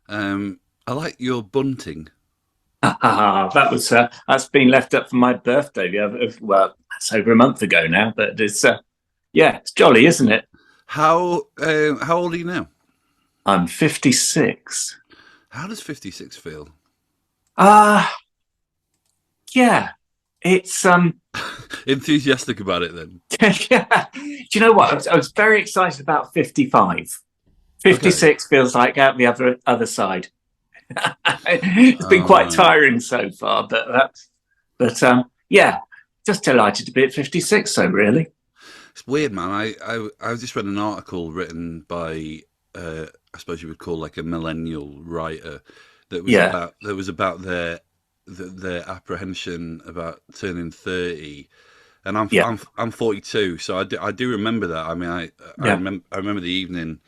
I like your bunting. That's been left up for my birthday. Well, that's over a month ago now, but it's jolly, isn't it? How old are you now? I'm 56. How does 56 feel? Ah, yeah, it's Enthusiastic about it then. yeah. Do you know what? I was very excited about 55. Okay. 56 feels like out the other side. It's been quite Uh, tiring so far, but yeah, just delighted to be at 56. So really, it's weird, man. I just read an article written by I suppose you would call like a millennial writer yeah, that was about their apprehension about turning 30. And yeah, I'm 42, so I do remember that. I mean, yeah. I remember the evening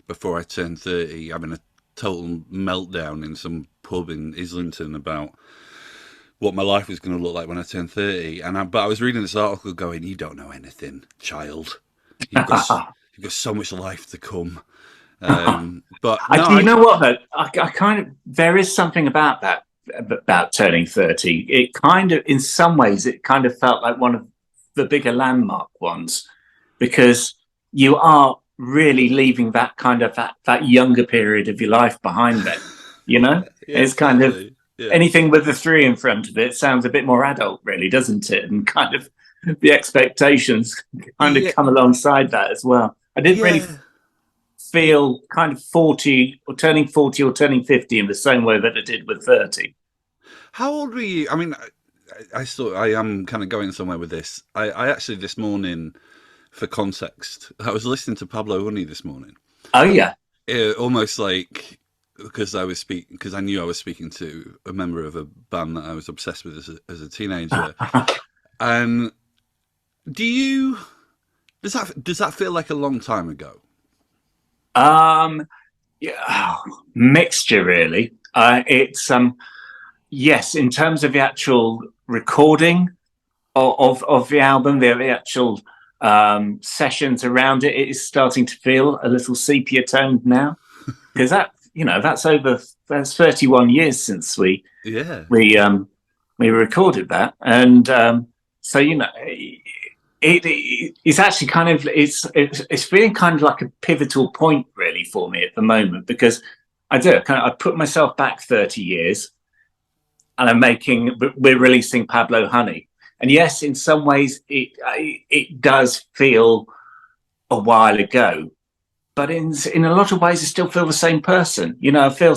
before I turned 30 having a total meltdown in some pub in Islington about what my life was going to look like when I turned 30. But I was reading this article going, "You don't know anything, child. You've got you've got so much life to come." But I no, do. You know what? Though I kind of there is something about that about turning 30. It kind of, in some ways, it kind of felt like one of the bigger landmark ones because you are really leaving that kind of that younger period of your life behind. Then, yeah, it's kind of totally, yeah, anything with the three in front of it sounds a bit more adult, really, doesn't it? And kind of the expectations kind of yeah, come alongside that as well. I didn't really yeah. feel kind of 40 or turning 50 in the same way that I did with 30. How old were you? I mean, I thought I am kind of going somewhere with this. I actually this morning, for context, I was listening to Pablo Honey this morning. Oh, yeah. Almost like because I knew I was speaking to a member of a band that I was obsessed with as a teenager. And do you does that feel like a long time ago? um, yeah, mixture, really. Yes, in terms of the actual recording of the album, the actual sessions around it, it is starting to feel a little sepia toned now because that's 31 years since Yeah, we um we recorded that, and so it's actually kind of it's feeling kind of like a pivotal point really for me at the moment because I put myself back 30 years and we're releasing Pablo Honey, and yes, in some ways it does feel a while ago, but in a lot of ways I still feel the same person.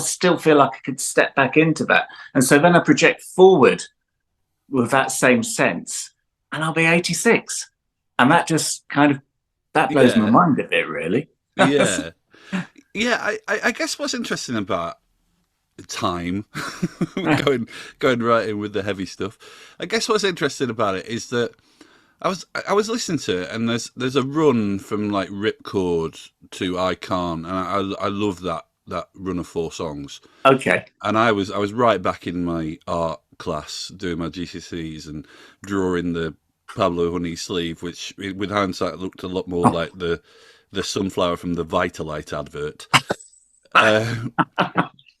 Still feel like I could step back into that, and so then I project forward with that same sense, and I'll be 86, and that just kind of that blows my yeah, mind a bit, really. yeah, yeah. I guess what's interesting about time, going right in with the heavy stuff. I guess what's interesting about it is that I was listening to it, and there's a run from like Ripcord to I Can't, and I love that run of four songs. Okay. And I was right back in my art class doing my GCSEs and drawing the Pablo Honey sleeve, which with hindsight looked a lot more like the sunflower from the Vitalite advert. Uh,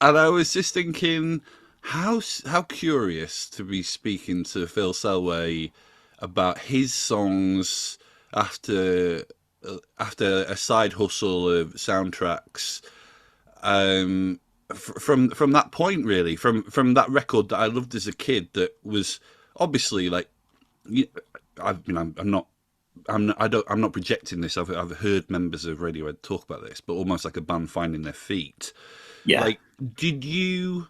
and I was just thinking, how curious to be speaking to Phil Selway about his songs after after a side hustle of soundtracks, from that point, really, from that record that I loved as a kid, that was obviously like, I mean, I'm not. I'm not projecting this. I've heard members of Radiohead talk about this, but almost like a band finding their feet. Yeah. Like, did you?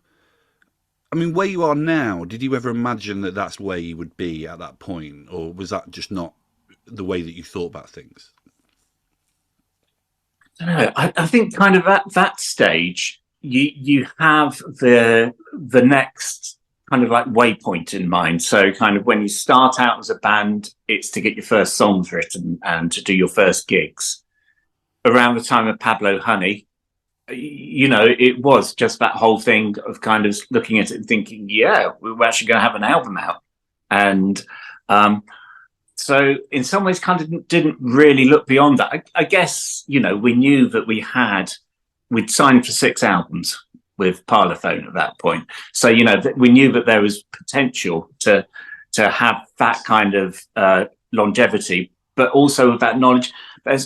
I mean, where you are now, did you ever imagine that that's where you would be at that point, or was that just not the way that you thought about things? I don't know. I think kind of at that stage, you have the next kind of like waypoint in mind. So kind of when you start out as a band, it's to get your first songs written and to do your first gigs. Around the time of Pablo Honey, it was just that whole thing of kind of looking at it and thinking, yeah, we're actually going to have an album out. And um, so in some ways kind of didn't really look beyond that. I guess, we knew that we'd signed for 6 albums. with Parlophone at that point. So, you know, we knew that there was potential to have that kind of longevity, but also with that knowledge,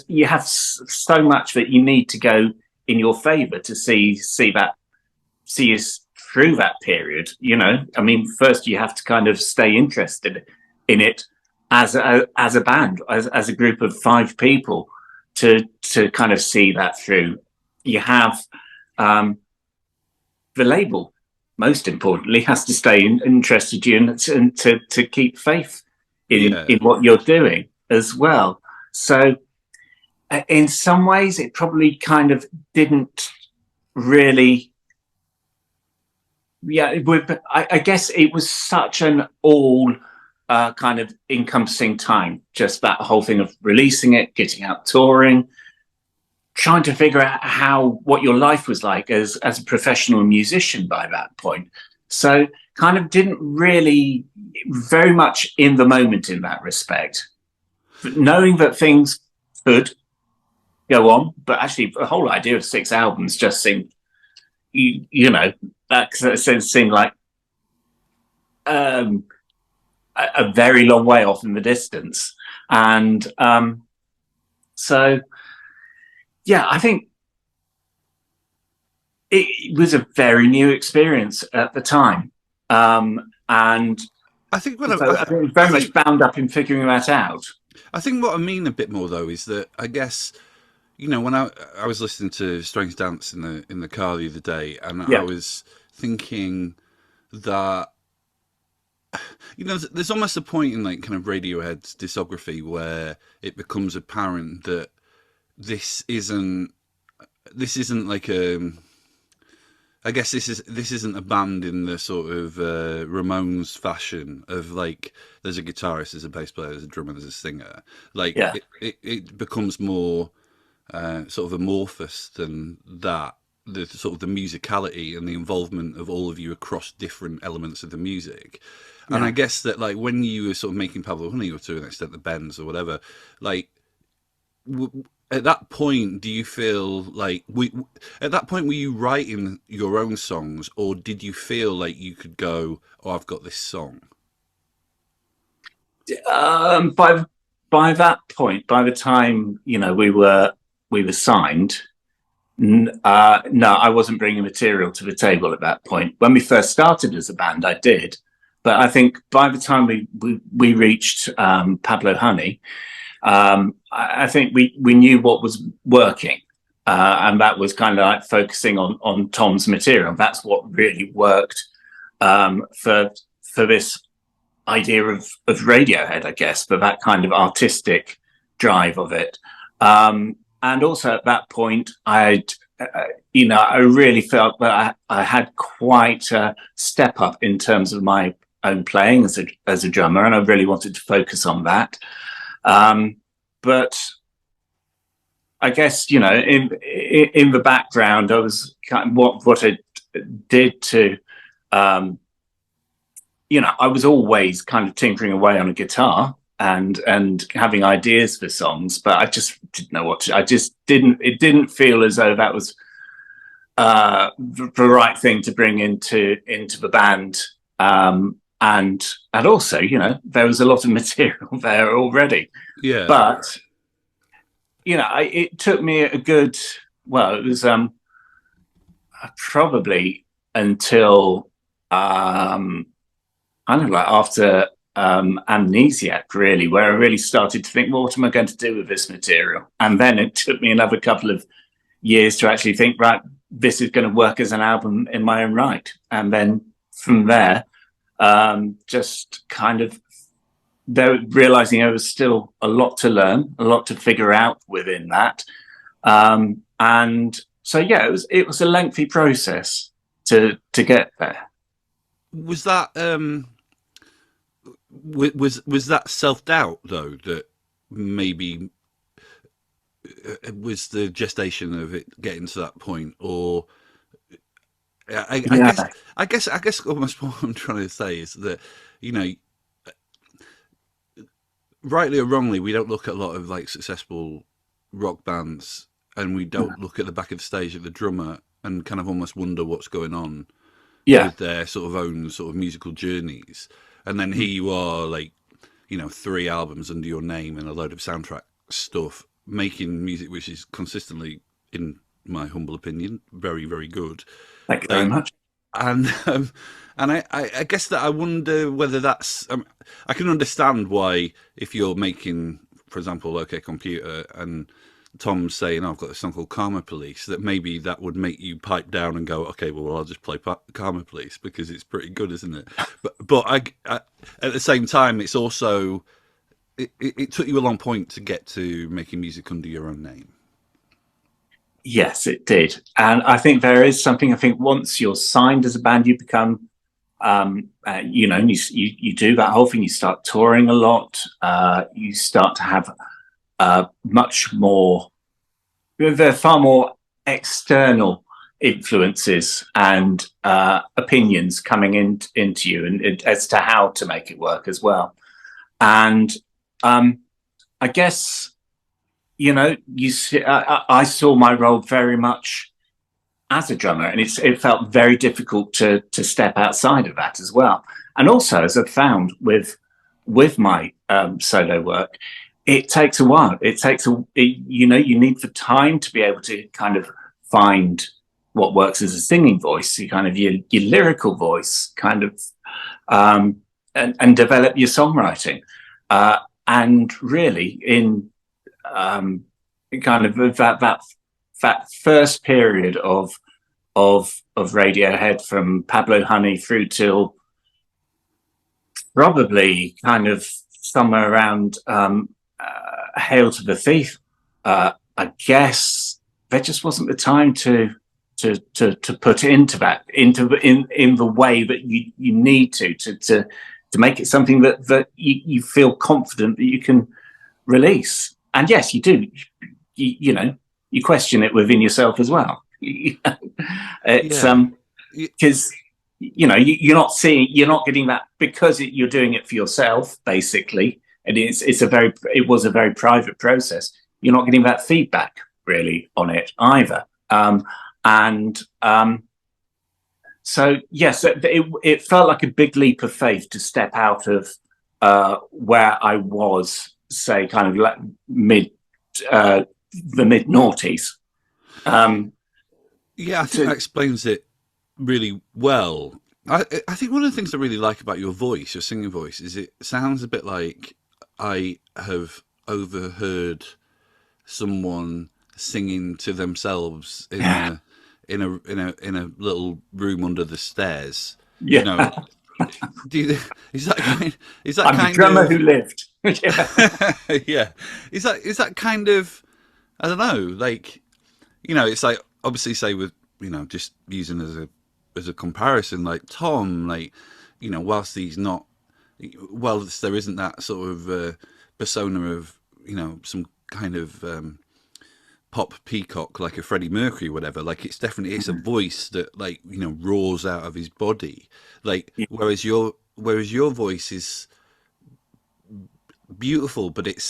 you have so much that you need to go in your favour to see us through that period. You know, I mean, first you have to kind of stay interested in it as a band, as a group of 5 people, to kind of see that through. You have the label, most importantly, has to stay interested in you and to keep faith in what you're doing as well. So in some ways it probably kind of didn't really, I guess it was such an all kind of encompassing time, just that whole thing of releasing it, getting out touring, trying to figure out what your life was like as a professional musician by that point. So kind of didn't really very much in the moment in that respect, but knowing that things could go on. But actually the whole idea of 6 albums just seemed, you know, that seemed like a very long way off in the distance. And so yeah, I think it was a very new experience at the time. And I think I was very much bound up in figuring that out. I think what I mean a bit more though is that I guess, you know, when I was listening to Strange Dance in the car the other day, and I was thinking that, you know, there's almost a point in like kind of Radiohead's discography where it becomes apparent that this isn't like I guess this isn't a band in the sort of Ramones fashion of like there's a guitarist, there's a bass player, there's a drummer, there's a singer. Like it becomes more sort of amorphous than that. The sort of the musicality and the involvement of all of you across different elements of the music. And I guess that like when you were sort of making Pablo Honey, or to an extent the Bends or whatever, like at that point, do you feel like at that point were you writing your own songs, or did you feel like you could go, "Oh, I've got this song"? By that point, by the time, you know, we were signed, no, I wasn't bringing material to the table at that point. When we first started as a band, I did, but I think by the time we reached Pablo Honey, I think we knew what was working, and that was kind of like focusing on Tom's material. That's what really worked for this idea of Radiohead, I guess, for that kind of artistic drive of it. And also at that point, I really felt that I had quite a step up in terms of my own playing as a drummer, and I really wanted to focus on that. But I guess, you know, in the background, I was kind of what I did to, you know, I was always kind of tinkering away on a guitar and having ideas for songs, but I just didn't know what to. It didn't feel as though that was the right thing to bring into the band. And also, you know, there was a lot of material there already. Yeah. But, you know, it took me it was probably until, I don't know, like after Amnesiac, really, where I really started to think, well, what am I going to do with this material? And then it took me another couple of years to actually think, right, this is going to work as an album in my own right. And then from there, just kind of realizing there was still a lot to learn, a lot to figure out within that. And so, yeah, it was a lengthy process to get there. Was that was that self-doubt though that maybe was the gestation of it getting to that point, or I guess almost what I'm trying to say is that, you know, rightly or wrongly, we don't look at a lot of like successful rock bands, and we don't look at the back of the stage at the drummer and kind of almost wonder what's going on Yeah. with their sort of own sort of musical journeys. And then here you are, like, 3 albums under your name and a load of soundtrack stuff, making music which is consistently, in my humble opinion, very, very good. Thank you very much. And I guess that I wonder whether that's. I can understand why, if you're making, for example, OK Computer, and Tom's saying, "Oh, I've got this song called Karma Police," that maybe that would make you pipe down and go, "Okay, well, I'll just play Karma Police because it's pretty good, isn't it?" But I at the same time, it's also it took you a long point to get to making music under your own name. Yes, it did. And I think there is something, I think once you're signed as a band, you become, you do that whole thing. You start touring a lot. You start to have much more, there are far more external influences and opinions coming into you and as to how to make it work as well. And I guess, I saw my role very much as a drummer, and it felt very difficult to step outside of that as well. And also, as I've found with my solo work, it takes a while. You need the time to be able to kind of find what works as a singing voice, your lyrical voice, kind of, and develop your songwriting. And really, in kind of that first period of Radiohead, from Pablo Honey through till probably kind of somewhere around Hail to the Thief, I guess there just wasn't the time to put into that in the way that you need to make it something that you feel confident that you can release. And yes, you do. You question it within yourself as well. It's because you're not getting that, because you're doing it for yourself basically, and it was a very private process. You're not getting that feedback really on it either. So yes, it felt like a big leap of faith to step out of where I was, say, kind of like the mid noughties. Yeah, I think that explains it really well. I think one of the things I really like about your voice, your singing voice, is it sounds a bit like I have overheard someone singing to themselves in a little room under the stairs. Yeah. Is that I'm the drummer who lived. Yeah. Is that kind of, I don't know, like, it's like, obviously, say with, just using as a comparison, like Tom, like, whilst there isn't that sort of persona of, some kind of pop peacock like a Freddie Mercury or whatever, like it's a voice that, like, roars out of his body, like, whereas your voice is beautiful, but it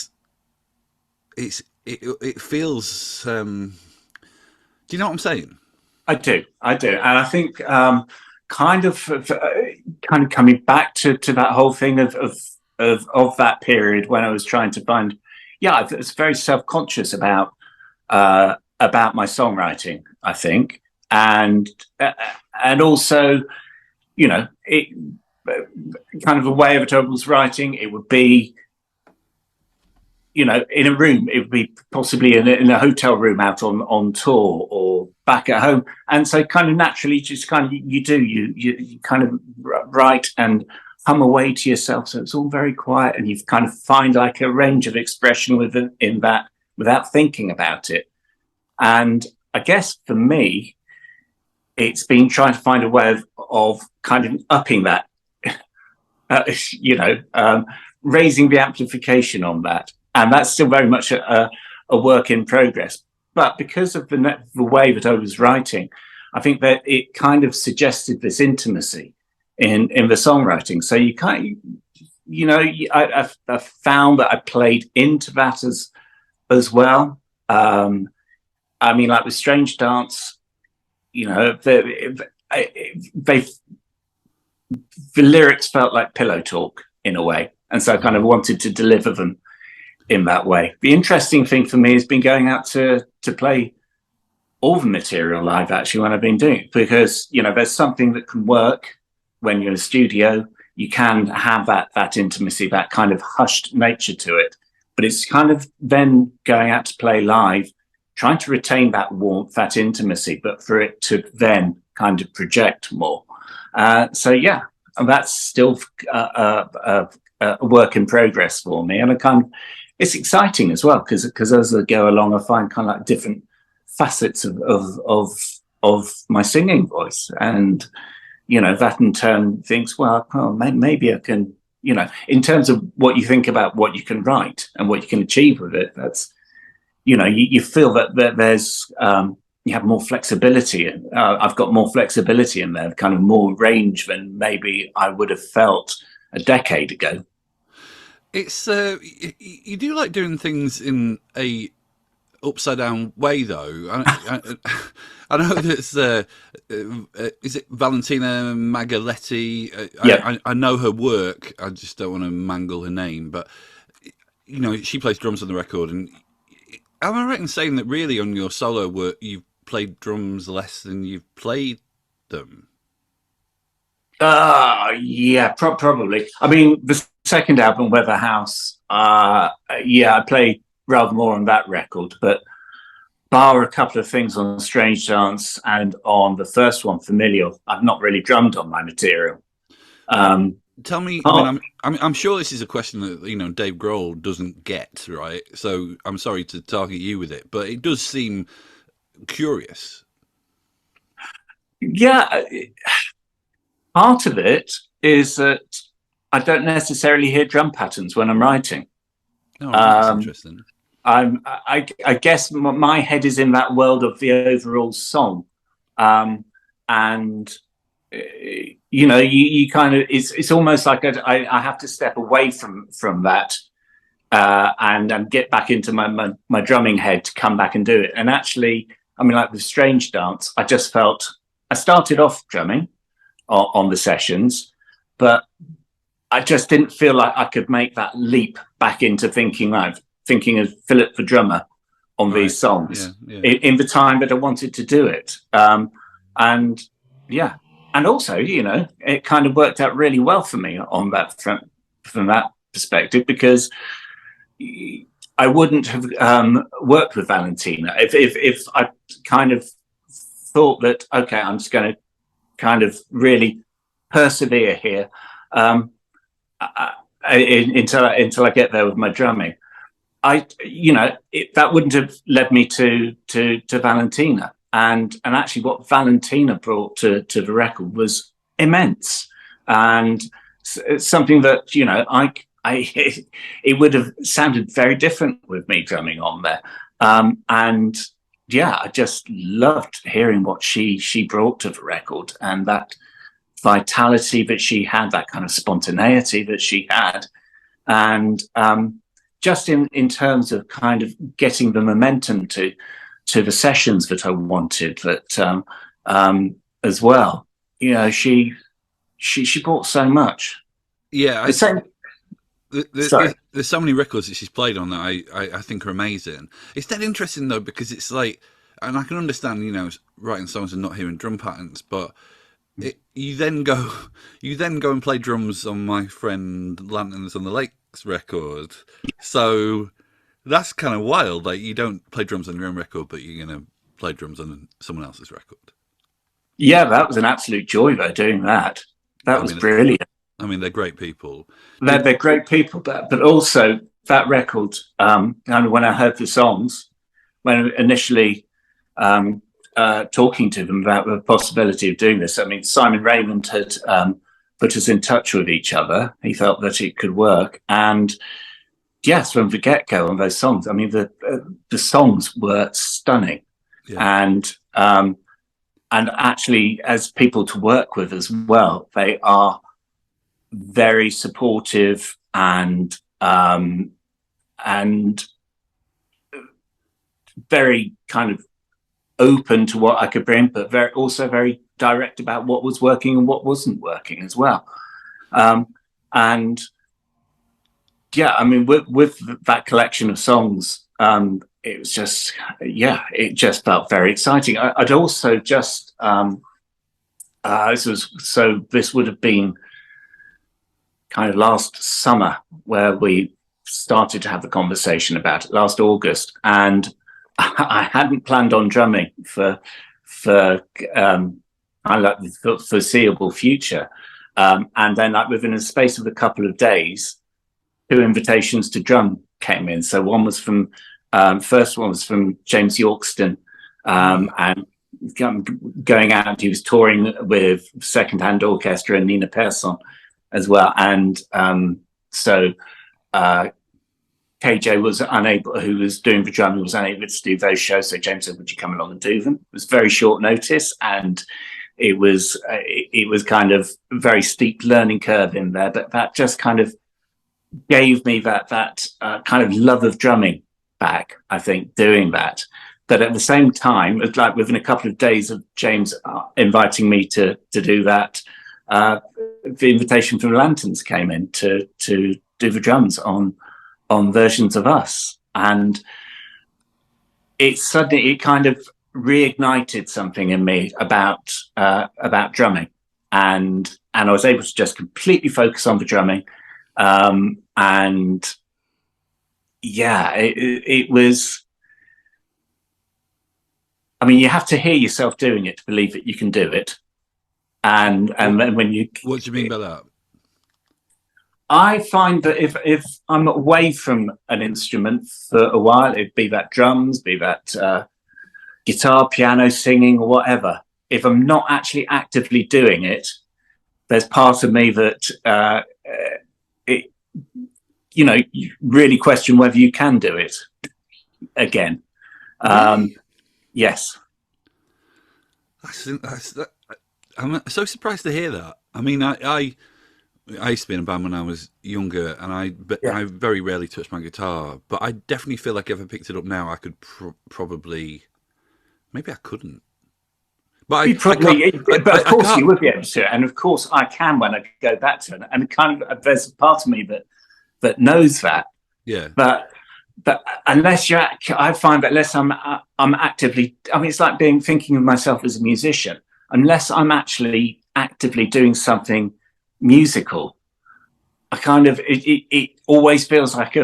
feels do you know what I'm saying? I do, and I think kind of coming back to that whole thing of that period when I was trying to find, I was very self-conscious about my songwriting, I think, and also, it kind of a way of it I was writing. It would be, in a room. It would be possibly in a hotel room out on tour or back at home. And so kind of naturally, just kind of you kind of write and hum away to yourself. So it's all very quiet, and you kind of find like a range of expression in that without thinking about it. And I guess for me, it's been trying to find a way of kind of upping that, raising the amplification on that. And that's still very much a work in progress. But because of the way that I was writing, I think that it kind of suggested this intimacy in the songwriting. So you kind of, I found that I played into that as well. I mean, like with Strange Dance, they the lyrics felt like pillow talk in a way, and so I kind of wanted to deliver them in that way. The interesting thing for me has been going out to play all the material live, actually, when I've been doing it, because there's something that can work when you're in a studio. You can have that intimacy, that kind of hushed nature to it, but it's kind of then going out to play live, trying to retain that warmth, that intimacy, but for it to then kind of project more. So yeah, that's still a work in progress for me, and it's exciting as well, because as I go along, I find kind of like different facets of my singing voice, and that in turn thinks, well, maybe I can, in terms of what you think about what you can write and what you can achieve with it, that's you feel that there's you have more flexibility. I've got more flexibility in there, kind of more range than maybe I would have felt a decade ago. It's you do like doing things in a upside down way, though. I know there's is it Valentina Magaletti? Yeah. I know her work. I just don't want to mangle her name, but she plays drums on the record. And am I right in saying that really on your solo work you've played drums less than you've played them? Yeah, probably. I mean, the second album, Weather House, I played rather more on that record, but bar a couple of things on Strange Dance and on the first one, Familial, I've not really drummed on my material. Tell me, I'm sure this is a question that Dave Grohl doesn't get, right? So I'm sorry to target you with it, but it does seem curious. Yeah, part of it is that I don't necessarily hear drum patterns when I'm writing. Oh, that's interesting. I guess my head is in that world of the overall song, and you kind of it's almost like I have to step away from that and get back into my drumming head to come back and do it. And actually, I mean, like with Strange Dance, I just felt I started off drumming on the sessions, but I just didn't feel like I could make that leap back into thinking of Philip the drummer on these songs in the time that I wanted to do it. And also, it kind of worked out really well for me on that from that perspective, because I wouldn't have worked with Valentina if I kind of thought that, okay, I'm just going to kind of really persevere here until I get there with my drumming. That wouldn't have led me to Valentina, and actually what Valentina brought to the record was immense, and it's something that it would have sounded very different with me drumming on there, and I just loved hearing what she brought to the record, and that vitality that she had, that kind of spontaneity that she had, and just in terms of kind of getting the momentum to the sessions that I wanted, that as well, she brought so much. Yeah, there's so many records that she's played on that I think are amazing. It's dead interesting though, because it's like, and I can understand writing songs and not hearing drum patterns, but you then go and play drums on my friend Lanterns on the Lakes record. So that's kind of wild. Like, you don't play drums on your own record, but you're going to play drums on someone else's record. Yeah, that was an absolute joy though, doing that. That was brilliant. I mean, they're great people. They're great people, but also that record, kind of when I heard the songs, when initially talking to them about the possibility of doing this. I mean, Simon Raymond had put us in touch with each other. He felt that it could work, and yes, from the get-go on those songs, I mean, the songs were stunning, and actually, as people to work with as well, they are very supportive and very kind of open to what I could bring, but also very direct about what was working and what wasn't working as well. And yeah, I mean, with that collection of songs, it was just, it just felt very exciting. I'd also just, this would have been kind of last summer where we started to have the conversation about it, last August, and I hadn't planned on drumming for the foreseeable future, and then like within a space of a couple of days, 2 invitations to drum came in. So one was from first one was from James Yorkston, and going out, he was touring with Second Hand Orchestra and Nina Persson as well, and so KJ was unable, who was doing the drumming, was unable to do those shows. So James said, "Would you come along and do them?" It was very short notice, and it was kind of a very steep learning curve in there. But that just kind of gave me that kind of love of drumming back, I think, doing that. But at the same time, like within a couple of days of James inviting me to do that, the invitation from Lanterns came in to do the drums on Versions of Us, and it kind of reignited something in me about drumming, and I was able to just completely focus on the drumming, and yeah, it was. I mean, you have to hear yourself doing it to believe that you can do it, and then when you. What do you mean by that? I find that if I'm away from an instrument for a while, it'd be that drums, be that guitar, piano, singing, or whatever. If I'm not actually actively doing it, there's part of me that you really question whether you can do it again. Yes. I'm so surprised to hear that. I mean, I used to be in a band when I was younger, and I very rarely touched my guitar. But I definitely feel like if I picked it up now, I could probably. Maybe I couldn't. But of course you would be able to, and of course I can when I go back to it. And kind of there's a part of me that knows that. Yeah. But unless I find that unless I'm actively, I mean, it's like thinking of myself as a musician. Unless I'm actually actively doing something musical, I kind of it always feels like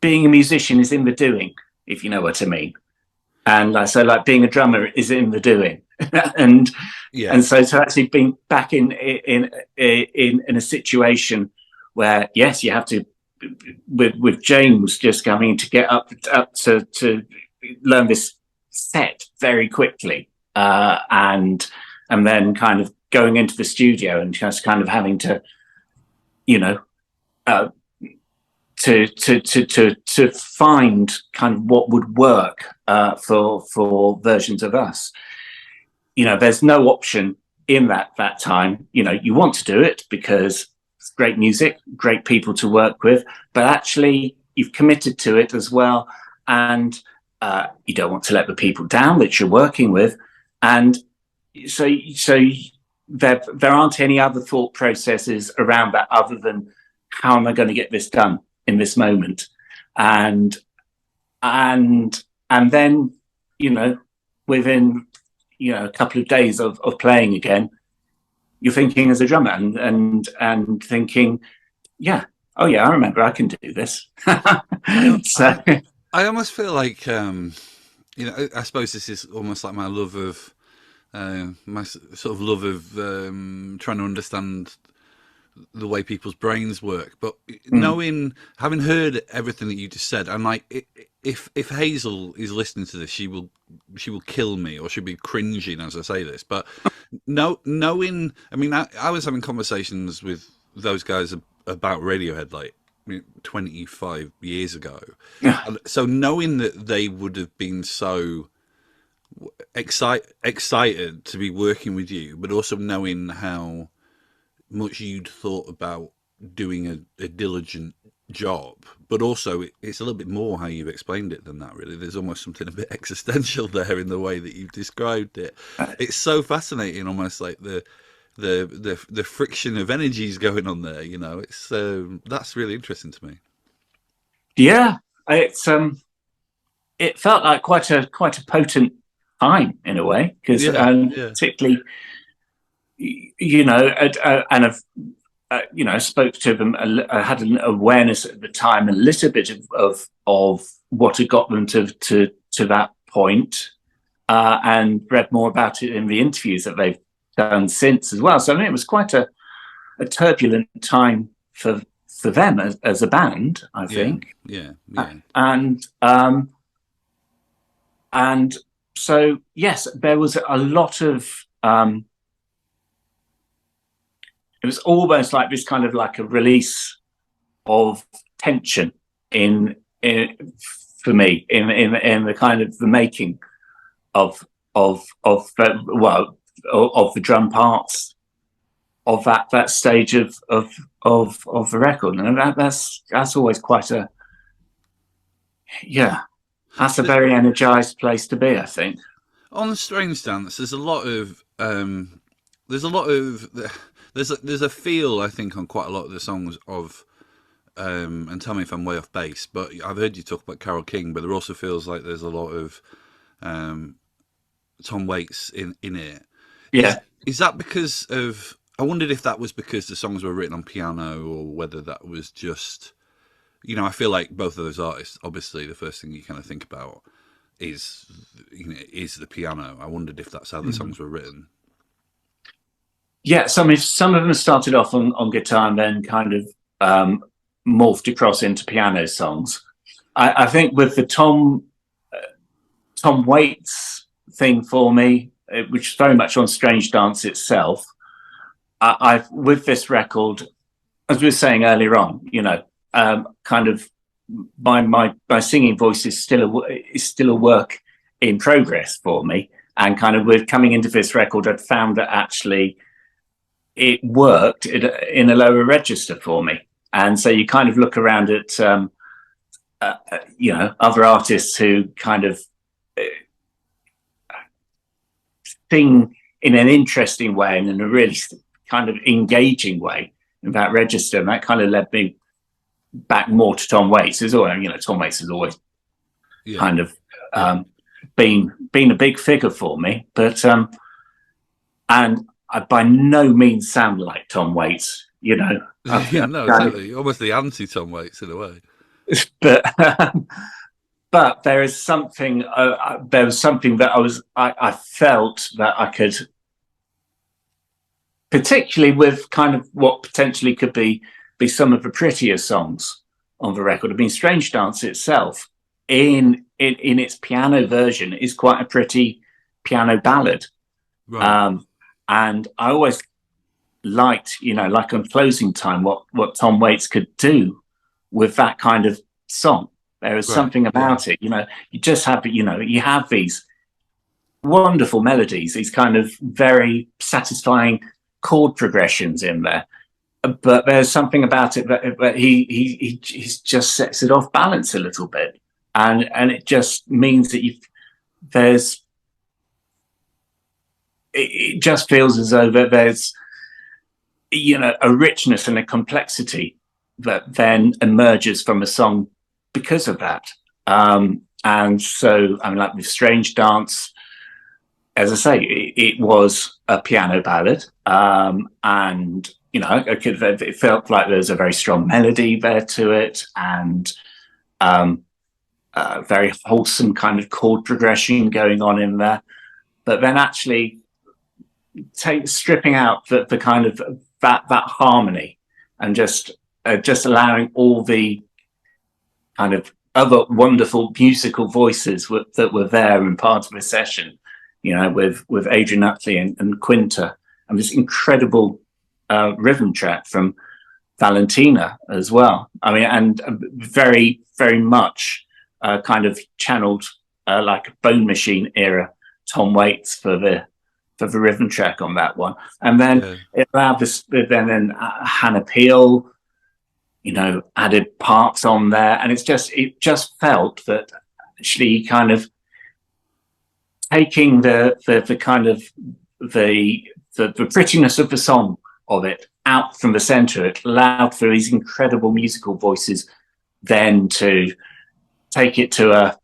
being a musician is in the doing, if you know what I mean. And so like being a drummer is in the doing, and so to actually being back in a situation where yes, you have to with James just coming to get up to learn this set very quickly, and then kind of going into the studio and just kind of having to, to find kind of what would work for Versions of Us. There's no option in that time. You want to do it because it's great music, great people to work with, but actually you've committed to it as well, and you don't want to let the people down that you're working with, and so there aren't any other thought processes around that other than how am I going to get this done in this moment, and then within a couple of days of playing again, you're thinking as a drummer and thinking, I remember I can do this. So I almost feel like I suppose this is almost like my love of my sort of love of trying to understand the way people's brains work, but having heard everything that you just said, I'm like, if Hazel is listening to this, she will kill me, or she'll be cringing as I say this. But knowing, I mean, I was having conversations with those guys about Radiohead like 25 years ago. And so knowing that they would have been so excited to be working with you, but also knowing how much you'd thought about doing a diligent job, but also it's a little bit more how you've explained it than that, really. There's almost something a bit existential there in the way that you've described it. It's so fascinating, almost like the friction of energies going on there. It's that's really interesting to me. Yeah, it's it felt like quite a potent time in a way, because Yeah, yeah, particularly, and I've spoke to them. I had an awareness at the time, a little bit of what had got them to that point, and read more about it in the interviews that they've done since as well. So I mean, it was quite a turbulent time for them as a band, I yeah, think. yeah, yeah. And so yes, there was a lot of. It was almost like this kind of like a release of tension in for me in the kind of the making of the drum parts of that stage of the record, and that's always quite a that's a very energized place to be, I think. On the Strange Dance, there's a lot of there's a feel, I think, on quite a lot of the songs of and tell me if I'm way off base, but I've heard you talk about Carole King, but there also feels like there's a lot of Tom Waits in it. Yeah. Is that because of? I wondered if that was because the songs were written on piano, or whether that was just. I feel like both of those artists, obviously, the first thing you kind of think about is the piano. I wondered if that's how the songs were written. Yeah, some of them started off on guitar and then kind of morphed across into piano songs. I think with the Tom Waits thing for me, which is very much on Strange Dance itself, I've with this record, as we were saying earlier on, kind of my singing voice is still a work in progress for me, and kind of with coming into this record, I'd found that actually it worked in a lower register for me. And so you kind of look around at, other artists who kind of sing in an interesting way and in a really kind of engaging way in that register. And that kind of led me back more to Tom Waits. Tom Waits has always kind of been a big figure for me. But, and I by no means sound like Tom Waits, No, totally. Almost the anti-Tom Waits in a way. But there is something. There was something that I felt that I could, particularly with kind of what potentially could be some of the prettier songs on the record. I mean, Strange Dance itself, in its piano version, is quite a pretty piano ballad. Right. And I always liked, like on Closing Time, what Tom Waits could do with that kind of song. There was something about it, you just have, you have these wonderful melodies, these kind of very satisfying chord progressions in there. But there's something about it that he just sets it off balance a little bit. And it just means that it just feels as though that there's, a richness and a complexity that then emerges from a song because of that. And so, I mean, like with Strange Dance, as I say, it was a piano ballad. And, it felt like there's a very strong melody there to it, and very wholesome kind of chord progression going on in there. But then actually stripping out the kind of that harmony, and just allowing all the kind of other wonderful musical voices that were there and part of the session, with Adrian Utley and Quinta, and this incredible rhythm track from Valentina as well. I mean, and very, very much kind of channeled like a Bone Machine era Tom Waits for the rhythm track on that one. And then it allowed this, then Hannah Peel, added parts on there, and it just felt that actually kind of taking the kind of the prettiness of the song of it out from the center, it allowed for these incredible musical voices then to take it to a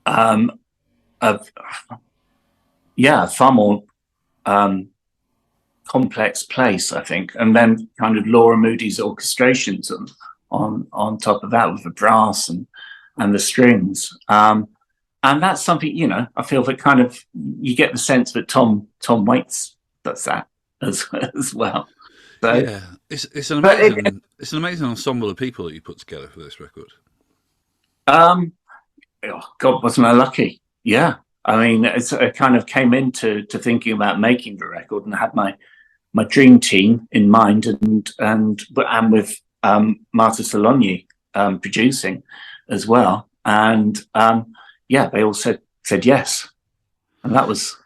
far more complex place, I think. And then kind of Laura Moody's orchestrations on top of that with the brass and the strings. And that's something, I feel that kind of you get the sense that Tom Waits does that as well. So, yeah, it's an amazing ensemble of people that you put together for this record. Oh God, wasn't I lucky? Yeah, I mean, I kind of came into thinking about making the record and had my dream team in mind, and with Marta Sologni producing as well, and they all said yes, and that was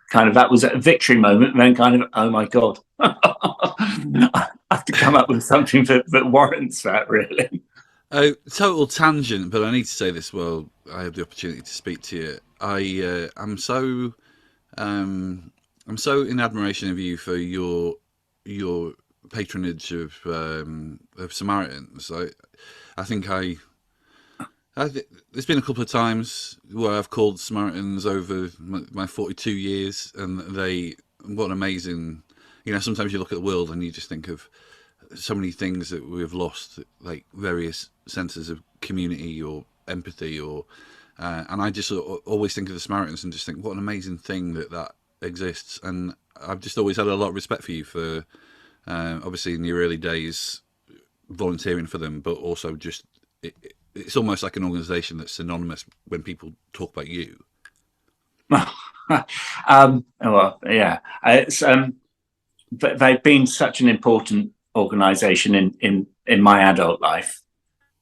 a victory moment. And then kind of, oh my God, I have to come up with something that warrants that, really. Total tangent, but I need to say this while I have the opportunity to speak to you. I'm so in admiration of you for your patronage of Samaritans. I think there's been a couple of times where I've called Samaritans over my 42 years, and what an amazing, sometimes you look at the world and you just think of so many things that we've lost, like various senses of community or empathy, and I just always think of the Samaritans and just think what an amazing thing that exists. And I've just always had a lot of respect for you for obviously in your early days volunteering for them, but also just it's almost like an organisation that's synonymous when people talk about you. Well, yeah, it's but they've been such an important organisation in my adult life,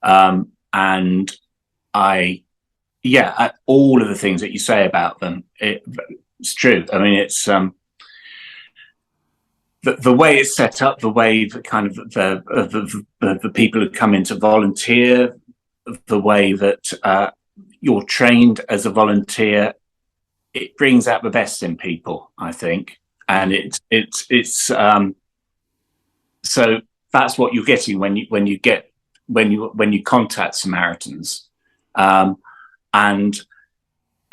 and all of the things that you say about them, it's true. I mean, it's the way it's set up, the way that kind of the people who come in to volunteer, the way that you're trained as a volunteer, it brings out the best in people, I think, and it's so that's what you're getting when you contact Samaritans, and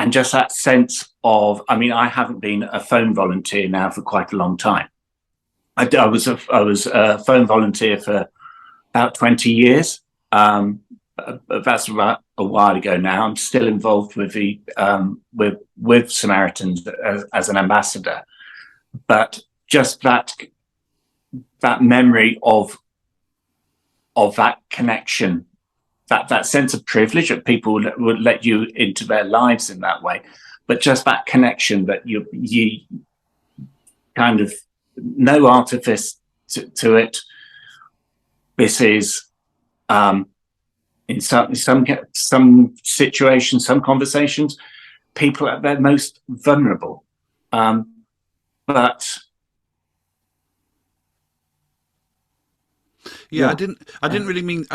just that sense of, I mean, I haven't been a phone volunteer now for quite a long time. I was a phone volunteer for about 20 years. That's about a while ago now. I'm still involved with the with Samaritans as an ambassador, but just that memory of that connection, that sense of privilege that people would let you into their lives in that way, but just that connection that you kind of no artifice to it. This is in some situations, some conversations, people at their most vulnerable, but yeah, I didn't really mean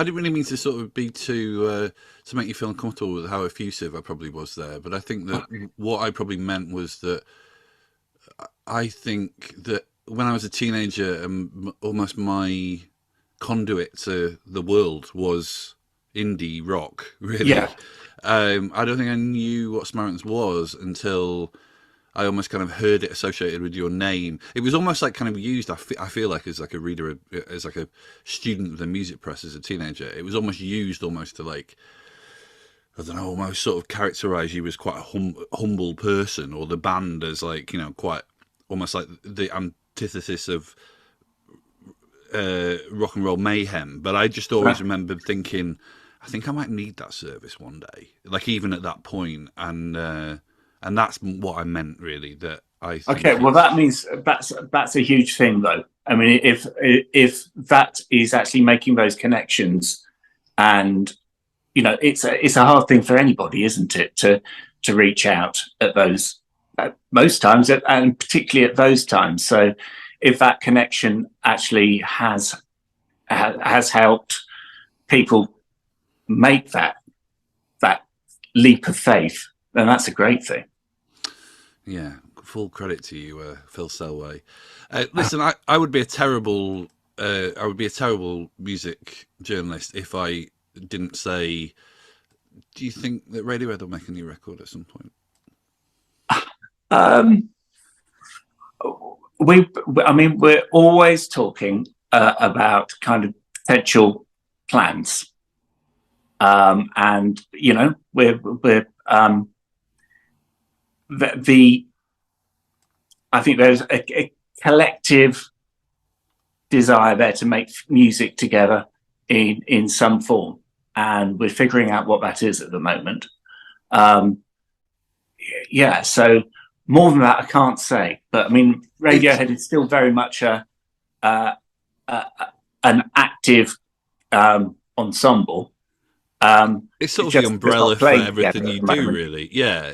to sort of be to make you feel uncomfortable with how effusive I probably was there, but I think that what I probably meant was that I think that when I was a teenager, almost my conduit to the world was indie rock, really. Yeah. I don't think I knew what Samaritans was until I almost kind of heard it associated with your name. It was almost like kind of used, I feel like, as like a reader, as like a student of the music press as a teenager. It was almost used almost to like, I don't know, almost sort of characterize you as quite a humble person, or the band as like, quite almost like the antithesis of rock and roll mayhem. But I just always remember thinking, I think I might need that service one day, like even at that point, and that's what I meant, really. That I think okay. Well, that means that's a huge thing, though. I mean, if that is actually making those connections, and it's a hard thing for anybody, isn't it, to reach out at those most times, and particularly at those times. So, if that connection actually has helped people make that leap of faith, then that's a great thing. Yeah, full credit to you, Phil Selway. Listen, I would be a terrible music journalist if I didn't say, do you think that Radiohead will make a new record at some point? We're always talking about kind of potential plans, and I think there's a collective desire there to make music together in some form, and we're figuring out what that is at the moment. So more than that I can't say, but I mean, Radiohead is still very much an active ensemble. It's sort of the umbrella for everything you do, really. Yeah.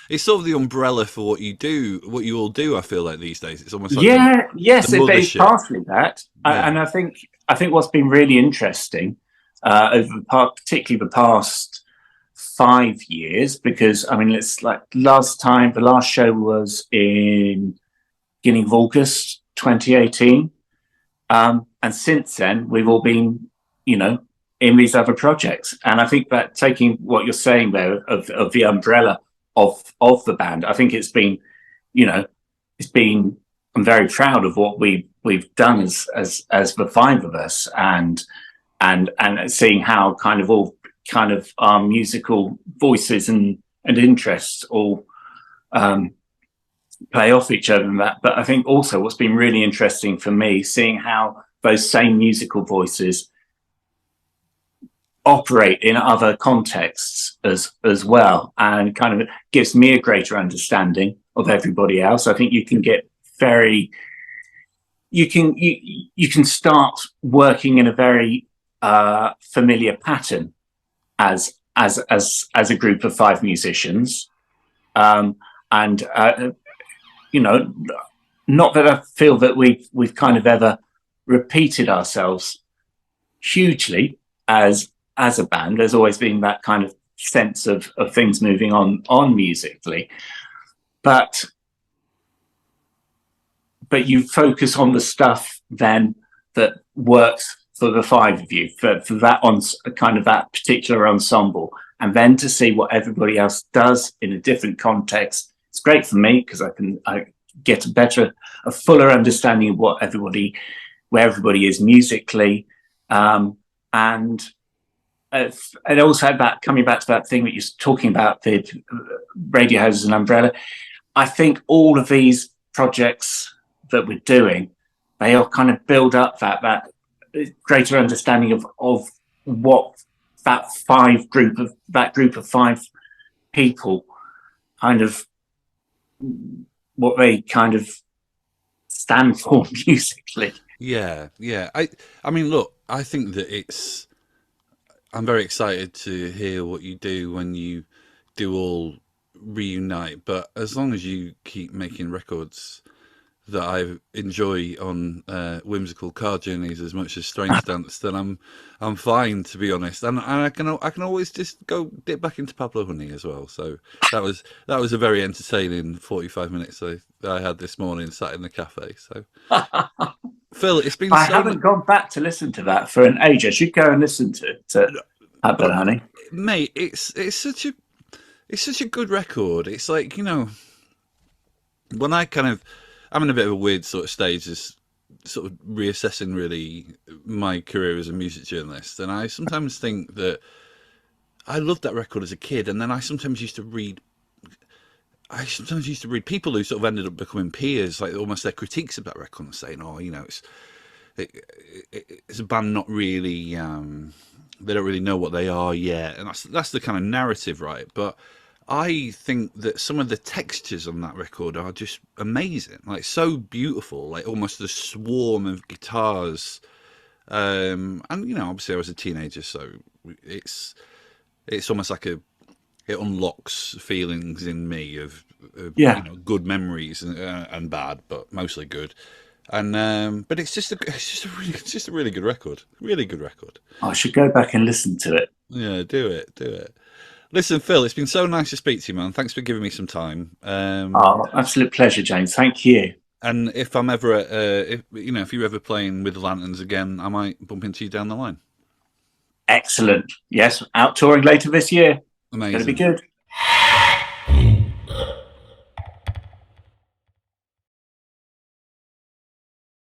It's sort of the umbrella for what you do, what you all do. I feel like these days, it's almost like it's partially that, and I think what's been really interesting particularly the past 5 years, because I mean, it's like the last show was in beginning of August 2018, and since then we've all been, in these other projects, and I think that taking what you're saying there of the umbrella of the band, I think it's been, I'm very proud of what we've done as the five of us, and seeing how kind of all kind of our musical voices and interests all play off each other and that. But I think also what's been really interesting for me, seeing how those same musical voices operate in other contexts as well, and kind of gives me a greater understanding of everybody else. I think you can get you can start working in a very familiar pattern as a group of five musicians, not that I feel that we've kind of ever repeated ourselves hugely as a band. There's always been that kind of sense of things moving on musically, but you focus on the stuff then that works for the five of you, for that on kind of that particular ensemble, and then to see what everybody else does in a different context. It's great for me because I get a fuller understanding of where everybody is musically, and also that, coming back to that thing that you're talking about, the Radiohead as an umbrella. I think all of these projects that we're doing, they all kind of build up that greater understanding of what that group of five people kind of, what they kind of stand for musically. Yeah. I mean, look, I think that I'm very excited to hear what you do when you do all reunite, but as long as you keep making records that I enjoy on whimsical car journeys as much as Strange Dance, then I'm fine, to be honest. And I can always just go dip back into Pablo Honey as well. So that was a very entertaining 45 minutes I had this morning, sat in the cafe. So Phil, it's been. I haven't gone back to listen to that for an age. I should go and listen to Pablo Honey, mate. It's such a good record. It's like, when I'm in a bit of a weird sort of stage, as sort of reassessing really my career as a music journalist, and I sometimes think that I loved that record as a kid, and then I sometimes used to read people who sort of ended up becoming peers, like almost their critiques of that record, and saying, it's a band not really, they don't really know what they are yet, and that's the kind of narrative, right? But I think that some of the textures on that record are just amazing, like so beautiful, like almost a swarm of guitars. And obviously I was a teenager, so it's almost like it unlocks feelings in me of good memories and bad, but mostly good. And but it's just a really good record. Really good record. I should go back and listen to it. Yeah, do it. Listen, Phil, it's been so nice to speak to you, man. Thanks for giving me some time. Absolute pleasure, James. Thank you. And if I'm ever at, if you're ever playing with the Lanterns again, I might bump into you down the line. Excellent. Yes, out touring later this year. Amazing. Going to be good.